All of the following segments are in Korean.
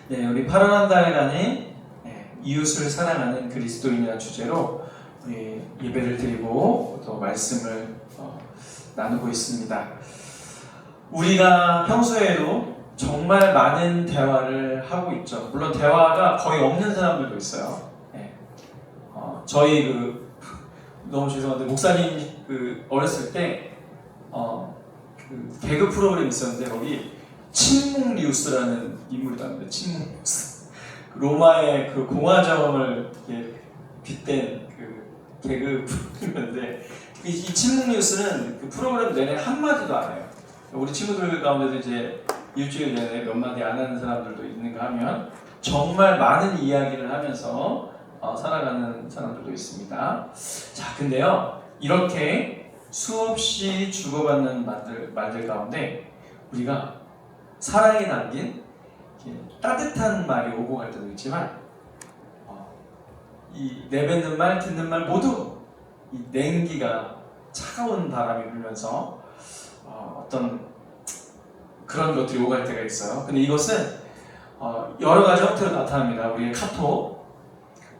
네, 우리 8월 한 달간의 이웃을 사랑하는 그리스도인이라는 주제로 우리 예배를 드리고 또 말씀을 나누고 있습니다. 우리가 평소에도 정말 많은 대화를 하고 있죠. 물론 대화가 거의 없는 사람들도 있어요. 저희 너무 죄송한데 목사님 어렸을 때 개그 프로그램 있었는데 거기 침묵 뉴스라는 인물이 나왔는데 침묵 뉴스 로마의 그 공화정을 빗댄 그 개그 프로그램인데 이 침묵 뉴스는 그 프로그램 내내 한마디도 안 해요. 우리 친구들 가운데도 이제 일주일 내내 몇 마디 안 하는 사람들도 있는가 하면 정말 많은 이야기를 하면서 살아가는 사람들도 있습니다. 자, 근데요, 이렇게 수없이 주고받는 말들 가운데 우리가 사랑이 담긴 따뜻한 말이 오고 갈 때도 있지만 이 내뱉는 말, 듣는 말 모두 이 냉기가 차가운 바람이 불면서 어떤 그런 것들이 오고 갈 때가 있어요. 근데 이것은 여러 가지 형태로 나타납니다. 우리의 카톡,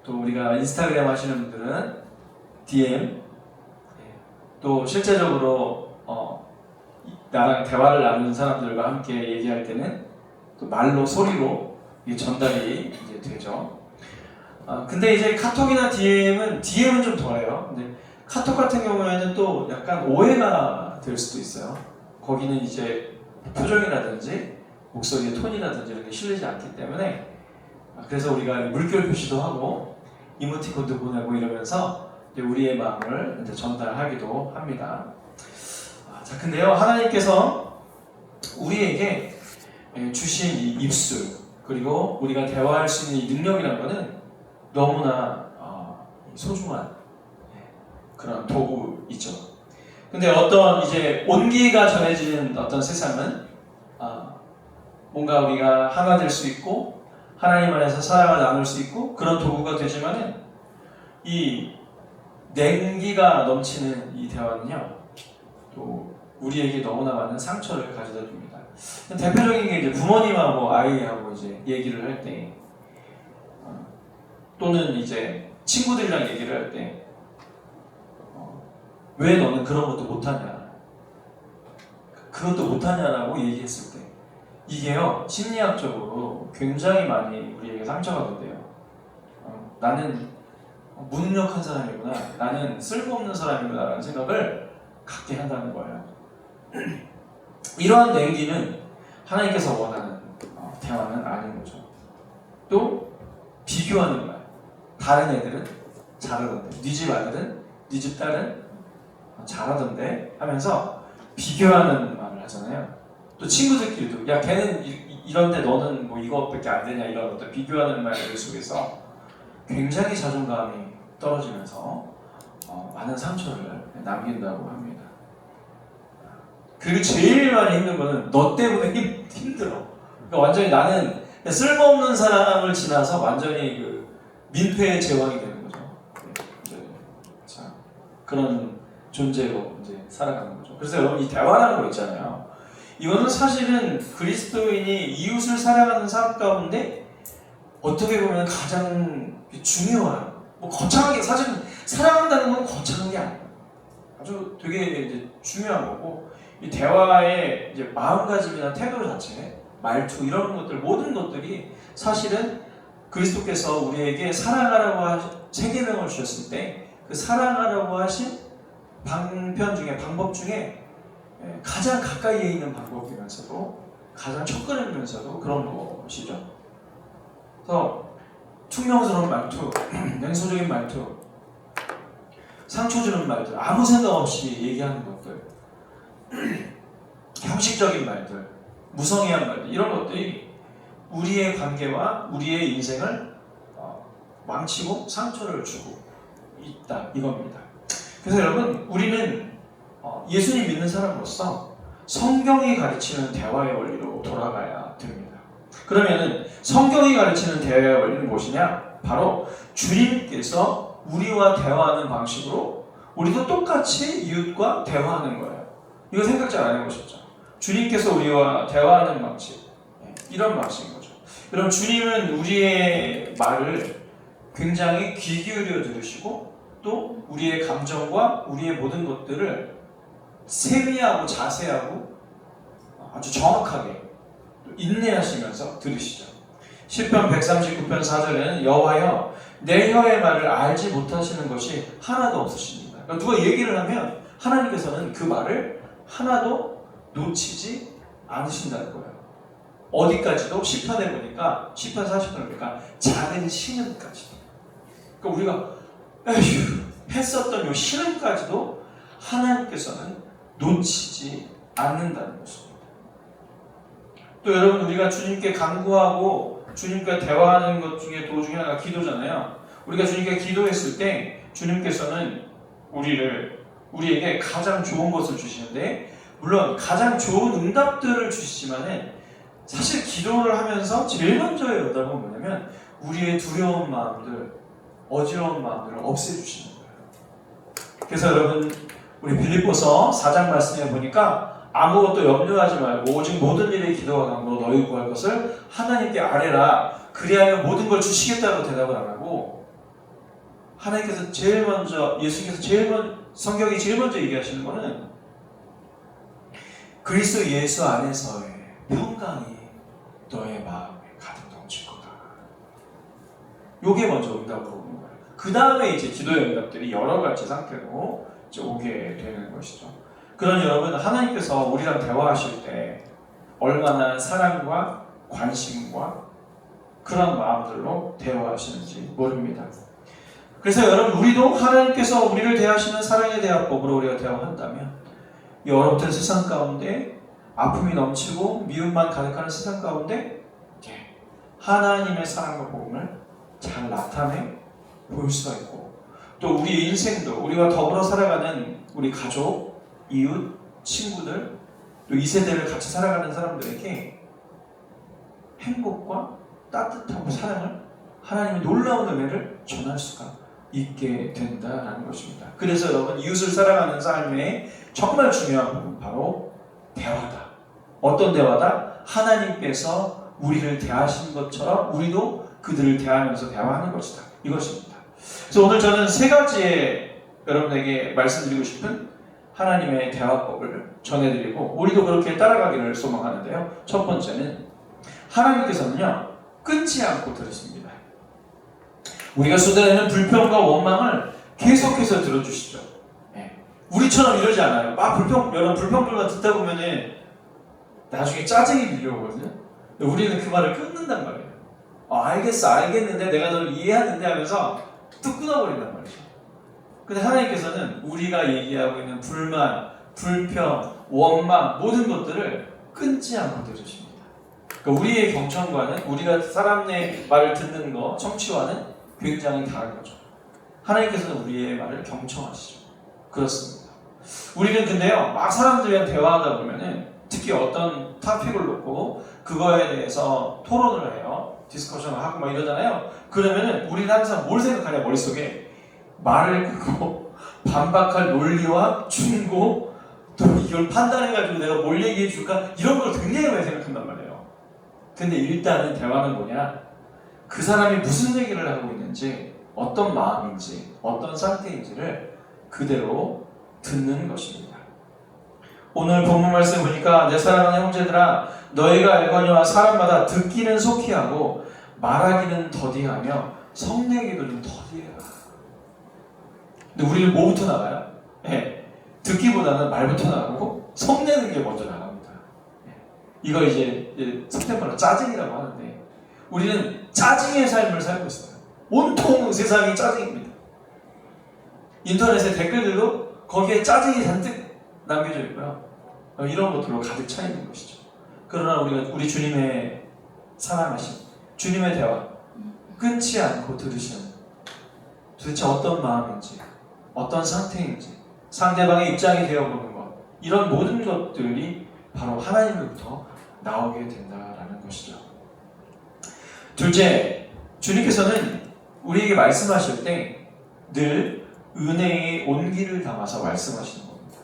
또 우리가 인스타그램 하시는 분들은 DM, 또 실제적으로 나랑 대화를 나누는 사람들과 함께 얘기할 때는 또 말로, 소리로 이게 전달이 이제 되죠. 근데 이제 카톡이나 DM은 좀 덜해요. 근데 카톡 같은 경우에는 또 약간 오해가 될 수도 있어요. 거기는 이제 표정이라든지 목소리의 톤이라든지 이런 게 실리지 않기 때문에 그래서 우리가 물결 표시도 하고 이모티콘도 보내고 이러면서 이제 우리의 마음을 이제 전달하기도 합니다. 자, 근데요, 하나님께서 우리에게 주신 이 입술 그리고 우리가 대화할 수 있는 이 능력이라는 것은 너무나 소중한 그런 도구이죠. 근데 어떤 이제 온기가 전해지는 어떤 세상은 뭔가 우리가 하나 될 수 있고 하나님 안에서 사랑을 나눌 수 있고 그런 도구가 되지만은 이 냉기가 넘치는 이 대화는요 또 우리에게 너무나 많은 상처를 가져다 줍니다. 대표적인 게 이제 부모님하고 아이하고 이제 얘기를 할 때 또는 이제 친구들이랑 얘기를 할 때 왜 너는 그런 것도 못하냐, 그것도 못하냐라고 얘기했을 때 이게요 심리학적으로 굉장히 많이 우리에게 상처가 된대요. 나는 무능력한 사람이구나, 나는 쓸모없는 사람이구나 라는 생각을 갖게 한다는 거예요. 이러한 냉기는 하나님께서 원하는 대화는 아닌 거죠. 또 비교하는 말, 다른 애들은 잘하던데, 네 집 아들은, 네 집 딸은 잘하던데 하면서 비교하는 말을 하잖아요. 또 친구들끼리도 야 걔는 이런데 너는 뭐 이것밖에 안 되냐, 이런 어떤 비교하는 말들 속에서 굉장히 자존감이 떨어지면서 많은 상처를 남긴다고 합니다. 그리고 제일 많이 힘든 거는 너 때문에 힘들어. 그러니까 완전히 나는 쓸모없는 사람을 지나서 완전히 그 민폐의 제왕이 되는 거죠. 자, 그런 존재로 이제 살아가는 거죠. 그래서 여러분 이 대화라는 거 있잖아요. 이거는 사실은 그리스도인이 이웃을 사랑하는 삶 가운데 어떻게 보면 가장 중요한, 뭐 거창하게 사실 사랑한다는 건 거창한 게 아니에요. 아주 되게 이제 중요한 거고 이 대화의 이제 마음가짐이나 태도 자체, 말투 이런 것들 모든 것들이 사실은 그리스도께서 우리에게 사랑하라고 하신 세 계명을 주셨을 때 그 사랑하라고 하신 방법 중에 가장 가까이에 있는 방법이면서도 가장 척근하면서도 그런 것이죠. 그래서 퉁명스러운 말투, 냉소적인 말투, 상처 주는 말들, 아무 생각 없이 얘기하는 것들, 형식적인 말들, 무성의한 말들, 이런 것들이 우리의 관계와 우리의 인생을 망치고 상처를 주고 있다, 이겁니다. 그래서 여러분, 우리는 예수님 믿는 사람으로서 성경이 가르치는 대화의 원리로 돌아가야 됩니다. 그러면은 성경이 가르치는 대화의 원리는 무엇이냐? 바로 주님께서 우리와 대화하는 방식으로 우리도 똑같이 이웃과 대화하는 거예요. 이거 생각 잘 안 해보셨죠? 주님께서 우리와 대화하는 방식, 이런 방식인 거죠. 그럼 주님은 우리의 말을 굉장히 귀 기울여 들으시고 또 우리의 감정과 우리의 모든 것들을 세미하고 자세하고 아주 정확하게 인내하시면서 들으시죠. 시편 139편 4절에는 여호와여 내 혀의 말을 알지 못하시는 것이 하나도 없으십니다. 그러니까 누가 얘기를 하면 하나님께서는 그 말을 하나도 놓치지 않으신다는 거예요. 어디까지도? 시편에 보니까 시편 40편에 보니까 작은 신음까지도. 그러니까 우리가 에휴 했었던 이 신음까지도 하나님께서는 놓치지 않는다는 것입니다. 또 여러분 우리가 주님께 간구하고 주님과 대화하는 것 중에 도중에 하나가 기도잖아요. 우리가 주님께 기도했을 때 주님께서는 우리에게 가장 좋은 것을 주시는데 물론 가장 좋은 응답들을 주시지만은 사실 기도를 하면서 제일 먼저의 응답은 뭐냐면 우리의 두려운 마음들, 어지러운 마음들을 없애주시는 거예요. 그래서 여러분 우리 빌립보서 4장 말씀에 보니까 아무것도 염려하지 말고 오직 모든 일에 기도와 간구로 너희 구할 것을 하나님께 아뢰라. 그리하여 모든 걸 주시겠다고 대답을 안 하고 하나님께서 제일 먼저 예수님께서 성경이 제일 먼저 얘기하시는 거는 그리스도 예수 안에서의 평강이 너의 마음에 가득 넘칠 거다. 요게 먼저 응답으로 오는 거예요. 그 다음에 이제 기도의 응답들이 여러 가지 상태로 이제 오게 되는 것이죠. 그러니 여러분 하나님께서 우리랑 대화하실 때 얼마나 사랑과 관심과 그런 마음들로 대화하시는지 모릅니다. 그래서 여러분 우리도 하나님께서 우리를 대하시는 사랑의 대화법으로 우리가 대화한다면 이 어렵던 세상 가운데 아픔이 넘치고 미움만 가득하는 세상 가운데 하나님의 사랑과 복음을 잘 나타내 보일 수가 있고 또 우리 인생도 우리와 더불어 살아가는 우리 가족, 이웃, 친구들 또 이 세대를 같이 살아가는 사람들에게 행복과 따뜻하고 사랑을 하나님의 놀라운 은혜를 전할 수가 있게 된다는 것입니다. 그래서 여러분 이웃을 사랑하는 삶의 정말 중요한 부분 바로 대화다. 어떤 대화다? 하나님께서 우리를 대하신 것처럼 우리도 그들을 대하면서 대화하는 것이다. 이것입니다. 그래서 오늘 저는 세 가지의 여러분에게 말씀드리고 싶은 하나님의 대화법을 전해드리고 우리도 그렇게 따라가기를 소망하는데요. 첫 번째는 하나님께서는요 끊지 않고 들으십니다. 우리가 쏟아내는 불평과 원망을 계속해서 들어주시죠. 우리처럼 이러지 않아요. 여러분 불평불만 듣다 보면은 나중에 짜증이 밀려오거든요. 우리는 그 말을 끊는단 말이에요. 알겠는데 내가 널 이해하는데 하면서 뚝 끊어버린단 말이죠. 근데 하나님께서는 우리가 얘기하고 있는 불만, 불평, 원망 모든 것들을 끊지 않고 들으십니다. 그러니까 우리의 경청과는 우리가 사람의 말을 듣는 거, 청취와는 굉장히 다른 거죠. 하나님께서는 우리의 말을 경청하시죠. 그렇습니다. 우리는 근데요, 막 사람들이랑 대화하다 보면은 특히 어떤 토픽을 놓고 그거에 대해서 토론을 해요. 디스커션을 하고 막 이러잖아요. 그러면은 우리는 항상 뭘 생각하냐 머릿속에 말을 끊고 반박할 논리와 충고 또 이걸 판단해가지고 내가 뭘 얘기해 줄까 이런 걸 굉장히 많이 생각한단 말이에요. 근데 일단은 대화는 뭐냐? 그 사람이 무슨 얘기를 하고 있는지 어떤 마음인지 어떤 상태인지를 그대로 듣는 것입니다. 오늘 본문 말씀 보니까 내 사랑하는 형제들아 너희가 알거니와 사람마다 듣기는 속히 하고 말하기는 더디하며 성내기도 더디해라. 근데 우리는 뭐부터 나가요? 듣기보다는 말부터 나가고 성내는 게 먼저 나갑니다. 이걸 이제 스테판은 짜증이라고 하는데 우리는 짜증의 삶을 살고 있어요. 온통 세상이 짜증입니다. 인터넷에 댓글들도 거기에 짜증이 잔뜩 남겨져 있고요. 이런 것들로 가득 차 있는 것이죠. 그러나 우리 주님의 사랑하심, 주님의 대화 끊지 않고 들으시는 도대체 어떤 마음인지, 어떤 상태인지, 상대방의 입장이 되어보는 것 이런 모든 것들이 바로 하나님으로부터 나오게 된다라는 것이죠. 둘째, 주님께서는 우리에게 말씀하실 때 늘 은혜의 온기를 담아서 말씀하시는 겁니다.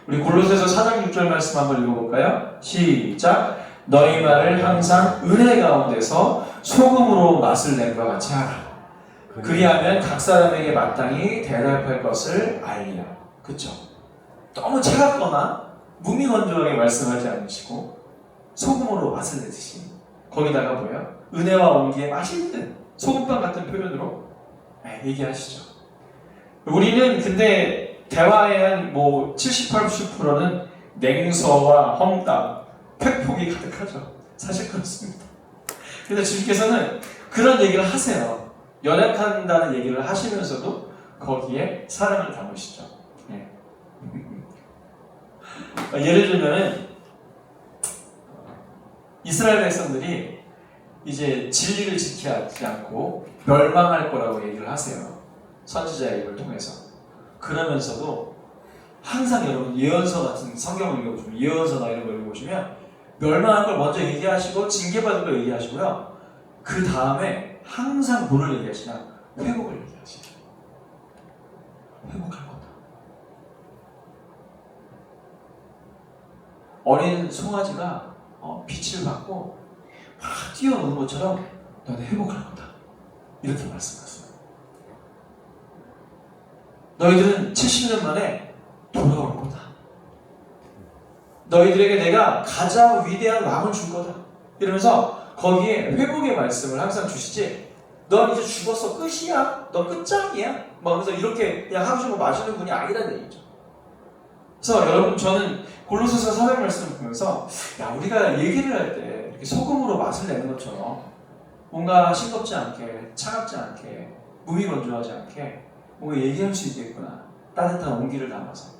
우리 골로새서 4장 6절 말씀 한번 읽어볼까요? 시작! 너희 말을 항상 은혜 가운데서 소금으로 맛을 낸 것 같이 하라. 그리하면 각 사람에게 마땅히 대답할 것을 알리라. 그쵸? 너무 차갑거나 무미건조하게 말씀하지 않으시고 소금으로 맛을 내듯이 거기다가 뭐예요? 은혜와 온기에 맛있는 소금빵 같은 표현으로 얘기하시죠. 우리는 근데 대화의 한 뭐 70, 80%는 냉소와 험담, 팩폭이 가득하죠. 사실 그렇습니다. 근데 주님께서는 그런 얘기를 하세요. 연약한다는 얘기를 하시면서도 거기에 사랑을 담으시죠. 네. 예를 들면은 이스라엘 백성들이 이제 진리를 지키지 않고 멸망할 거라고 얘기를 하세요. 선지자의 입을 통해서. 그러면서도 항상 여러분 예언서 같은 성경을 읽어보시면 예언서나 이런 걸 읽어보시면 멸망할 걸 먼저 얘기하시고 징계받을 걸 얘기하시고요. 그 다음에 항상 뭐를 얘기하시냐? 회복을 얘기하시죠. 회복할 거다. 어린 송아지가 빛을 받고 막 뛰어노는 것처럼 너네 회복할 거다. 이렇게 말씀하셨어요. 너희들은 70년 만에 돌아올 거다. 너희들에게 내가 가장 위대한 왕을 줄 거다. 이러면서 거기에 회복의 말씀을 항상 주시지. 넌 이제 죽었어. 끝이야. 너 끝장이야. 그래서 이렇게 그냥 하시고 마시는 분이 아니라는 얘기죠. 그래서 여러분 저는 골로새서 400 말씀을 보면서 우리가 얘기를 할 때 이렇게 소금으로 맛을 내는 것처럼 뭔가 싱겁지 않게 차갑지 않게 무미건조하지 않게 뭔가 얘기할 수 있겠구나. 따뜻한 온기를 담아서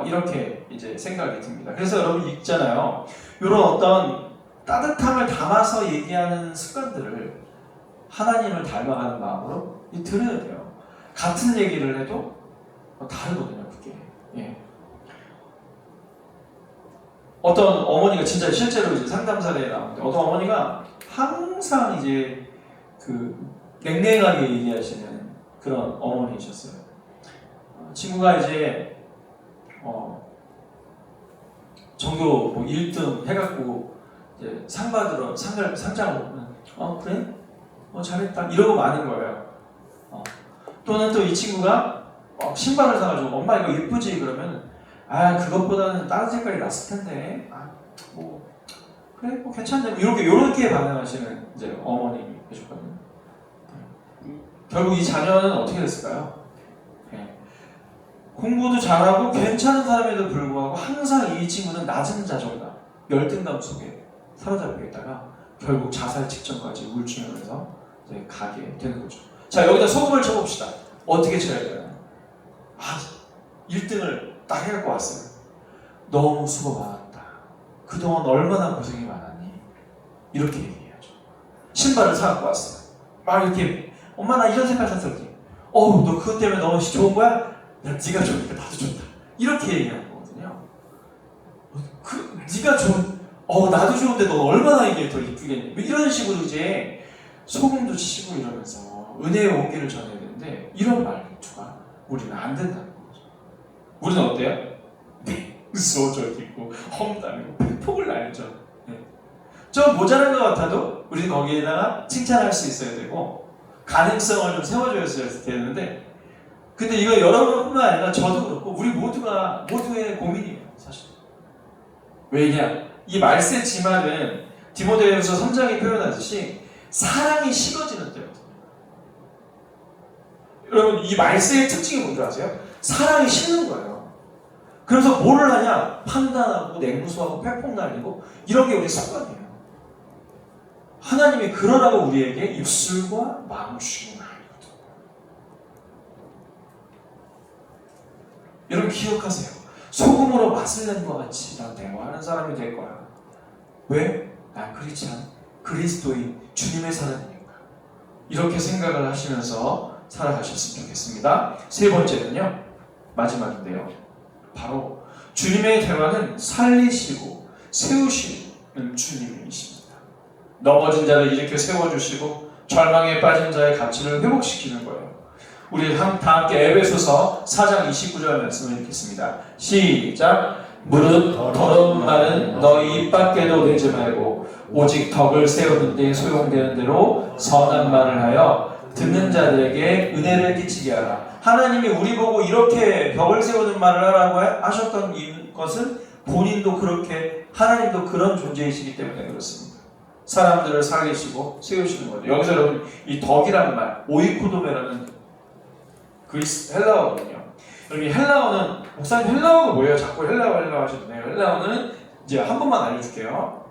이렇게 이제 생각이 듭니다. 그래서 여러분 있잖아요. 이런 어떤 따뜻함을 담아서 얘기하는 습관들을 하나님을 닮아가는 마음으로 들어야 돼요. 같은 얘기를 해도 다르거든요, 그게. 예. 어떤 어머니가 진짜 실제로 이제 상담 사례에 나오는데 어떤 어머니가 항상 이제 그 냉랭하게 얘기하시는 그런 어머니이셨어요. 친구가 이제 전교 뭐 1등 해갖고 이제 상 받으러 상장을 오면 그래? 잘했다 이러고 마는 거예요. 또는 또 이 친구가 신발을 사가지고 엄마 이거 예쁘지? 그러면 그것보다는 다른 색깔이 났을 텐데 뭐 그래 뭐 괜찮네 이렇게 반응하시는 이제 어머님이 계셨거든요. 결국 이 자녀는 어떻게 됐을까요? 공부도 잘하고 괜찮은 사람에도 불구하고 항상 이 친구는 낮은 자존감, 열등감 속에 사로잡혀 있다가 결국 자살 직전까지 우울증을 해서 이제 가게 되는 거죠. 자, 여기다 소금을 쳐봅시다. 어떻게 쳐야 되나요? 1등을 딱 해갖고 왔어요. 너무 수고 많았다. 그동안 얼마나 고생이 많았니? 이렇게 얘기해야죠. 신발을 사갖고 왔어요. 막 이렇게 엄마 나 이런 색깔 샀어. 너 그것 때문에 너무 좋은 거야? 네가 좋으니까 나도 좋다. 이렇게 얘기하는 거거든요. 네가 나도 좋은데 너 얼마나 이게 더 이쁘겠니? 이런 식으로 이제 소금도 치고 이러면서 은혜의 온기를 전해야 되는데 이런 말투가 우리는 안 된다는 거죠. 우리는 어때요? 냉소적이고 험담이고 팩폭을 날죠. 좀 모자란 것 같아도 우리는 거기에다가 칭찬할 수 있어야 되고 가능성을 좀 세워줘야 되는데 근데 이거 여러분뿐만 아니라 저도 그렇고 우리 모두의 고민이에요. 사실. 왜냐? 이 말세 지말은 디모데후서 3장이 표현하듯이 사랑이 식어지는 때거든요. 여러분 이 말세의 특징이 뭔지 아세요? 사랑이 식는 거예요. 그래서 뭐를 하냐? 판단하고 냉구수하고 팩폭 날리고 이런 게 우리 습관이에요. 하나님이 그러라고 우리에게 입술과 마음을 주신 건 아니거든요. 여러분 기억하세요. 소금으로 맛을 낸 것 같이 난 대화하는 사람이 될 거야. 왜? 난 크리스찬, 그리스도인, 주님의 사람이니까. 이렇게 생각을 하시면서 살아가셨으면 좋겠습니다. 세 번째는요. 마지막인데요. 바로 주님의 대화는 살리시고 세우시는 주님이십니다. 넘어진 자를 일으켜 세워주시고 절망에 빠진 자의 가치를 회복시키는 거예요. 우리 다 함께 에베소서 4장 29절 말씀을 읽겠습니다. 시작! 무릇 더러운 말은 너희 입 밖에도 내지 말고 오직 덕을 세우는 데 소용되는 대로 선한 말을 하여 듣는 자들에게 은혜를 끼치게 하라. 하나님이 우리 보고 이렇게 덕을 세우는 말을 하라고 하셨던 것은 본인도 그렇게, 하나님도 그런 존재이시기 때문에 그렇습니다. 사람들을 살리시고 세우시는 거죠. 여기서 여러분 이 덕이라는 말, 오이코도메라는 그리스 헬라어거든요. 여러분 이 헬라어는, 목사님 헬라어가 뭐예요? 자꾸 헬라어 하시네요. 헬라어는 이제 한 번만 알려줄게요.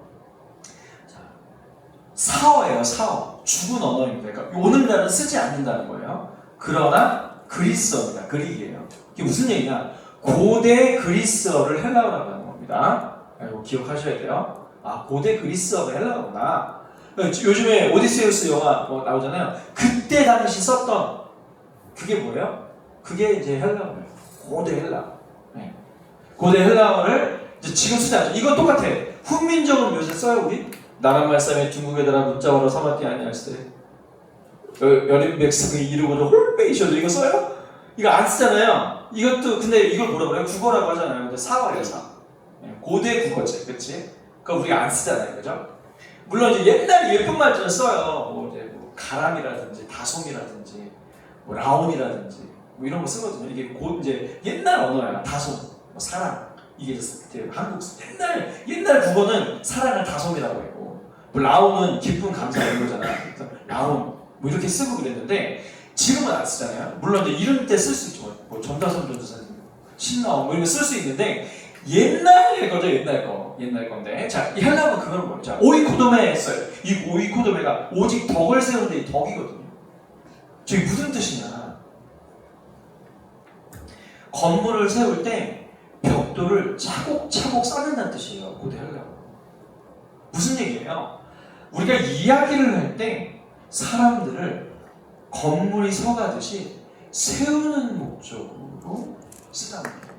사어예요. 사어. 죽은 언어입니다. 그러니까 오늘날은 쓰지 않는다는 거예요. 그러나 그리스어입니다. 그릭이에요. 이게 무슨 얘기냐? 고대 그리스어를 헬라어라고 하는 겁니다. 이거 기억하셔야 돼요. 아, 고대 그리스어가 헬라어구나. 요즘에 오디세우스 영화 뭐 나오잖아요. 그때 당시 썼던 그게 뭐예요? 그게 이제 헬라어예요. 고대 헬라어. 네. 고대 헬라어를 이제 지금 쓰지 않죠. 이거 똑같아. 훈민정음 요새 써요 우리? 나란 말씀에 중국에다가 문자어로 사마티 아니할세 여린 백성이 이루고도 홀빼이셔도 이거 써요? 이거 안 쓰잖아요. 이것도 근데 이걸 뭐라 그래요? 국어라고 하잖아요. 근데 사어예요, 사. 고대 국어지, 그렇지? 그러니까 우리가 안 쓰잖아요, 그죠? 물론 이제 옛날에 예쁜 말들은 써요. 뭐 이제 뭐 가람이라든지 다솜이라든지 뭐 라온이라든지 뭐 이런 거 쓰거든요. 이게 이제 옛날 언어야. 다솜, 뭐 사랑. 이게 이제 한국 옛날 국어는 사랑을 다솜이라고 했고, 뭐 라온은 기쁨 감사 이런 거잖아. 그래서 라온 뭐 이렇게 쓰고 그랬는데 지금은 안 쓰잖아요. 물론 이제 이런 때 쓸 수 있죠. 뭐 전다솜 전도사님, 신라온 뭐 이런 거 쓸 수 있는데 옛날 거죠. 옛날 건데. 자, 이 헬라어는 그건 뭐예요? 자, 오이코도메 써요. 이 오이코도메가 오직 덕을 세우는데 이 덕이거든요. 저게 무슨 뜻이냐? 건물을 세울 때 벽돌을 차곡차곡 쌓는다는 뜻이에요. 고대 헬라어. 무슨 얘기예요? 우리가 이야기를 할 때 사람들을 건물이 서가듯이 세우는 목적으로 쓰라는 거예요.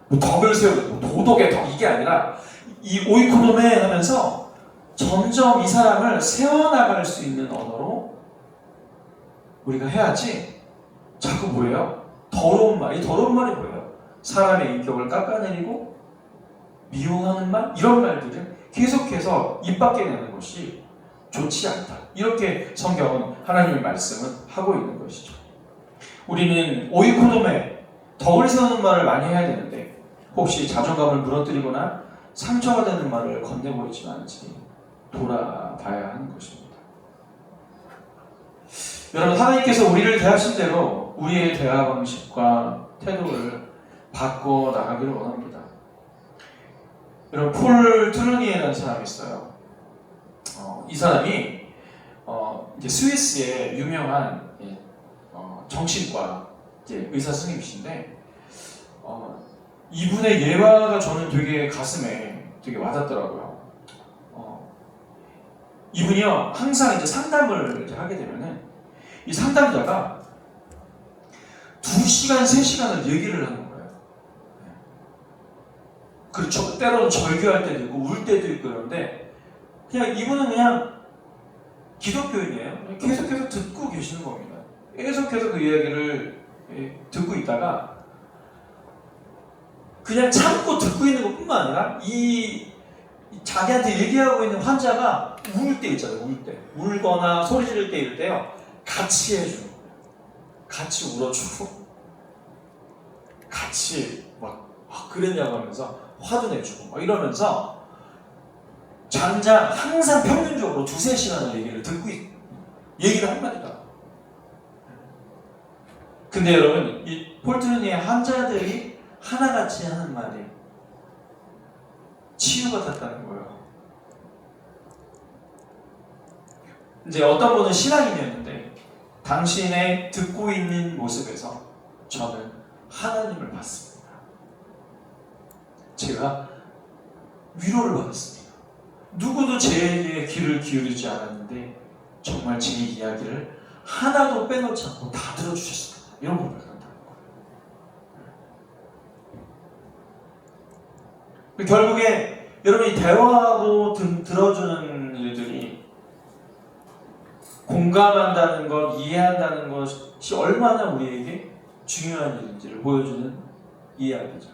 뭐 덕을 세우는, 뭐 도덕의 덕 이게 아니라 이 오이코노메 하면서 점점 이 사람을 세워나갈 수 있는 언어로 우리가 해야지. 자꾸 뭐예요? 더러운 말. 이 더러운 말이 뭐예요? 사람의 인격을 깎아내리고 미워하는 말? 이런 말들을 계속해서 입 밖에 내는 것이 좋지 않다. 이렇게 성경은 하나님의 말씀은 하고 있는 것이죠. 우리는 오이코노메, 덕을 세우는 말을 많이 해야 되는데 혹시 자존감을 무너뜨리거나 상처가 되는 말을 건네보이지 않은지 돌아봐야 하는 것입니다. 여러분, 하나님께서 우리를 대하신 대로 우리의 대화 방식과 태도를 바꿔 나가기를 원합니다. 여러분, 폴 트루니에라는 사람이 있어요. 이 사람이 이제 스위스의 유명한 정신과 의사 선생님이신데 이분의 예화가 저는 되게 가슴에 되게 와닿더라고요. 이분이요 항상 이제 상담을 이제 하게 되면은 이 상담자가 2시간, 3시간을 얘기를 하는 거예요. 그렇죠. 때로는 절규할 때도 있고 울 때도 있고 그런데 그냥 이분은 그냥 기독교인이에요. 계속해서 듣고 계시는 겁니다. 계속해서 그 이야기를 듣고 있다가 그냥 참고 듣고 있는 것뿐만 아니라 이 자기한테 얘기하고 있는 환자가 울 때 있잖아요. 울 때. 울거나 소리 지를 때 이럴 때요. 같이 해주는 거예요. 같이 울어주고 같이 막 그랬냐고 하면서 화도 내주고 막 이러면서 장장 항상 평균적으로 2-3시간을 얘기를 한마디다. 근데 여러분 이 폴트르니의 환자들이 하나같이 하는 말이 치유가 됐다는 거예요. 이제 어떤 분은 신앙인이었는데 당신의 듣고 있는 모습에서 저는 하나님을 봤습니다. 제가 위로를 받았습니다. 누구도 제 귀를 기울이지 않았는데 정말 제 이야기를 하나도 빼놓지 않고 다 들어주셨습니다. 이런 걸 말한다는 거예요. 결국에 여러분 이 대화하고 들어주는 일들이 공감한다는 것, 이해한다는 것이 얼마나 우리에게 중요한 일인지를 보여주는 이야기죠.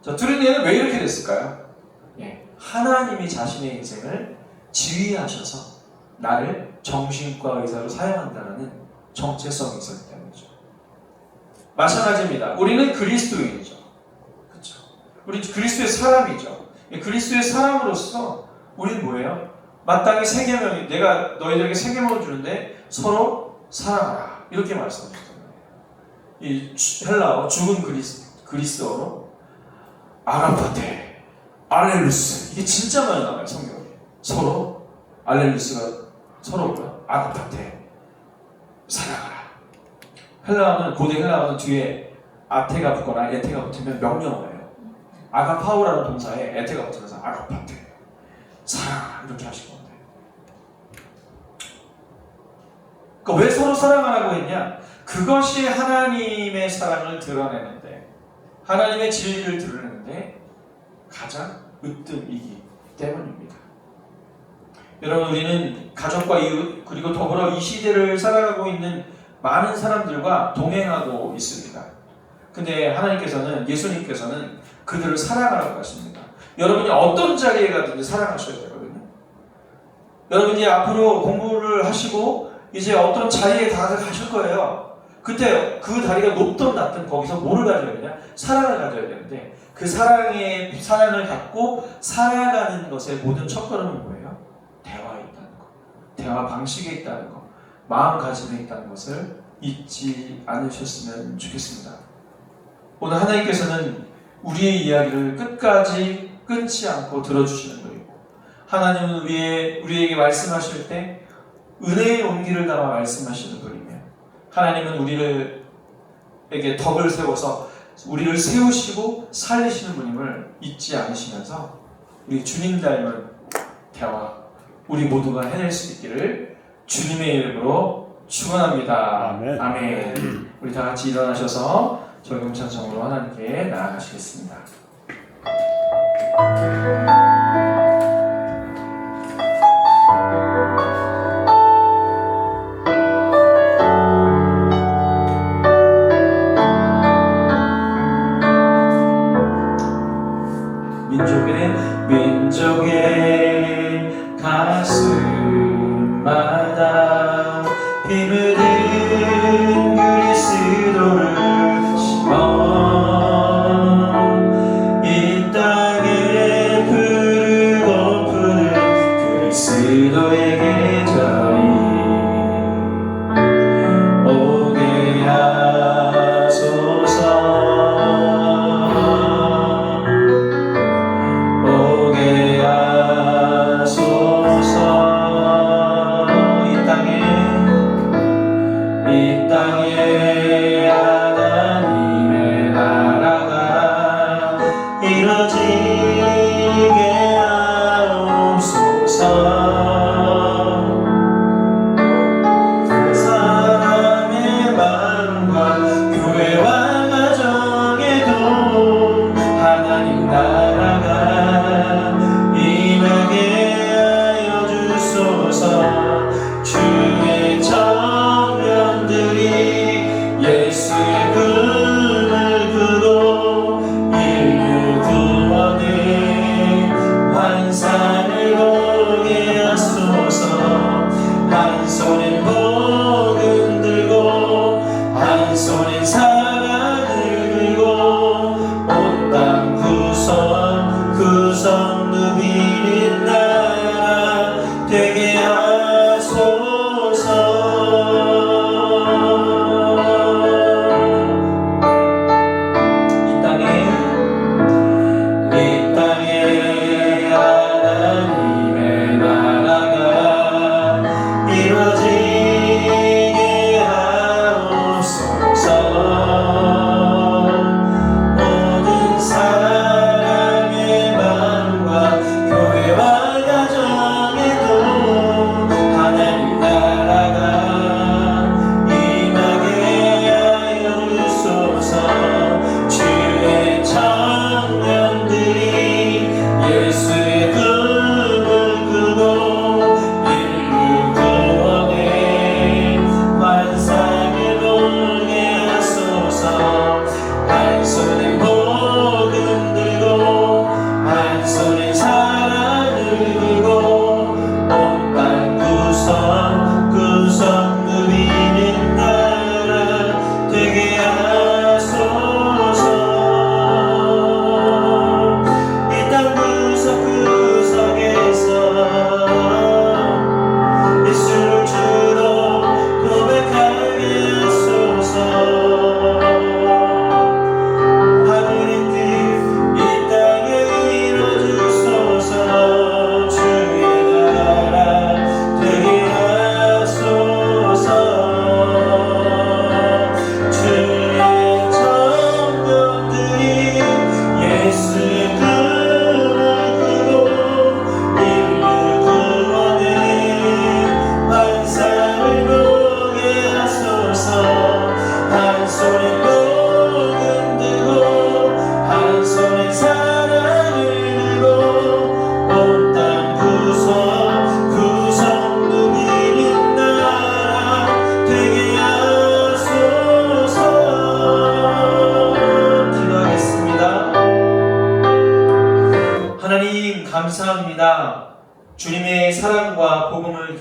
자, 둘의 예는 왜 이렇게 됐을까요? 예, 하나님이 자신의 인생을 지휘하셔서 나를 정신과 의사로 사용한다는 정체성이 있었기 때문이죠. 마찬가지입니다. 우리는 그리스도인이죠. 그렇죠? 우리 그리스도의 사람이죠. 그리스도의 사람으로서 우리는 뭐예요? 마땅히 세 계명이 내가 너희들에게 세 계명을 주는데 서로 사랑하라 이렇게 말씀하셨단 말이에요. 이 헬라어 죽은 그리스어로 아가파테, 알렐루스 이게 진짜 많이 나와요 성경에. 서로 알렐루스가 서로 뭐야? 아가파테 사랑하라. 헬라어는 고대 헬라어는 뒤에 아테가 붙거나 에테가 붙으면 명령어예요. 아가파우라는 동사에 에테가 붙으면서 아가파테 사랑하라 이렇게 하신 건데. 그러니까 왜 서로 사랑하라고 했냐? 그것이 하나님의 사랑을 드러내는데, 하나님의 진리를 드러내는데 가장 으뜸이기 때문입니다. 여러분, 우리는 가족과 이웃 그리고 더불어 이 시대를 살아가고 있는 많은 사람들과 동행하고 있습니다. 근데 하나님께서는, 예수님께서는 그들을 사랑하라고 하십니다. 여러분이 어떤 자리에 가든지 사랑하셔야 되거든요. 여러분이 앞으로 공부를 하시고 이제 어떤 자리에 가실 거예요. 그때 그 다리가 높든 낮든 거기서 뭐를 가져야 되냐? 사랑을 가져야 되는데 그 사랑을 갖고 살아가는 것의 모든 첫걸음은 뭐예요? 대화에 있다는 거. 대화 방식에 있다는 거. 마음가짐에 있다는 것을 잊지 않으셨으면 좋겠습니다. 오늘 하나님께서는 우리의 이야기를 끝까지 끊지 않고 들어주시는 분이고, 하나님은 우리에게 말씀하실 때 은혜의 온기를 담아 말씀하시는 분이며, 하나님은 우리에게 덕을 세워서 우리를 세우시고 살리시는 분임을 잊지 않으시면서 우리 주님 닮은 대화 우리 모두가 해낼 수 있기를 주님의 이름으로 축원합니다. 아멘. 아멘. 우리 다 같이 일어나셔서 적용찬송으로 하나님께 나아가시겠습니다. 민족의 가슴마다 피 묻은 그리스도를 심어 이 땅에 푸르고 푸른 그리스도의 계절이 오게 하소서. 이 땅에 하나님의 나라가 이루어지게 하옵소서. 사람의 마음과 교회와 가정에도 하나님 나라가 임하게 하여 주소서. 주의 청년들이 예수의 꿈을 꾸고 인류 구원의 환상을 보게 하소서. 한 손엔 복음 들고 한 손엔 사랑을 들고 온 땅 구성 누비는 나라 되게 하소서. 이 땅에 하나님의 나라가 이루어지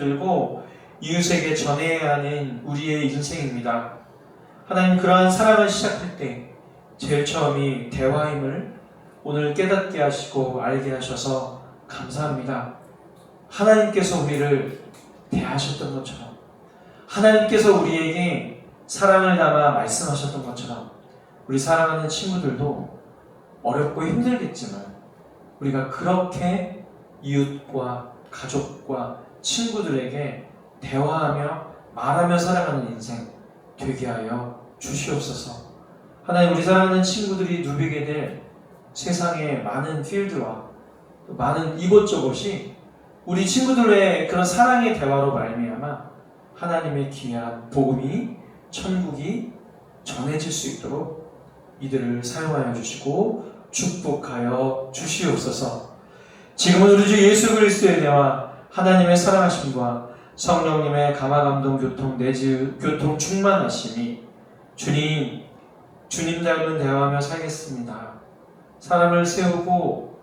붙들고 이웃에게 전해야 하는 우리의 인생입니다. 하나님, 그러한 사랑을 시작할 때 제일 처음이 대화임을 오늘 깨닫게 하시고 알게 하셔서 감사합니다. 하나님께서 우리를 대하셨던 것처럼, 하나님께서 우리에게 사랑을 담아 말씀하셨던 것처럼, 우리 사랑하는 친구들도 어렵고 힘들겠지만 우리가 그렇게 이웃과 가족과 친구들에게 대화하며 말하며 살아가는 인생 되게 하여 주시옵소서. 하나님, 우리 사랑하는 친구들이 누비게 될 세상의 많은 필드와 많은 이곳저곳이 우리 친구들의 그런 사랑의 대화로 말미암아 하나님의 귀한 복음이, 천국이 전해질 수 있도록 이들을 사용하여 주시고 축복하여 주시옵소서. 지금은 우리 주 예수 그리스도의 은혜와 하나님의 사랑하심과 성령님의 감화감동 교통 내지 교통 충만하심이 주님 닮은 대화하며 살겠습니다. 사람을 세우고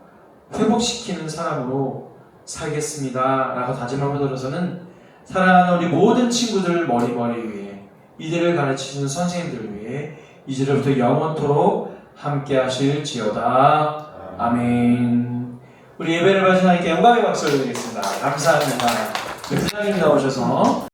회복시키는 사람으로 살겠습니다 라고 다짐하고 들어서는 사랑하는 우리 모든 친구들 머리 위에, 이들을 가르치는 선생님들을 위해 이제부터 영원토록 함께 하실지어다. 아멘. 우리 예배를 받은 하나님께 영광의 박수를 드리겠습니다. 감사합니다. 부장님 나오셔서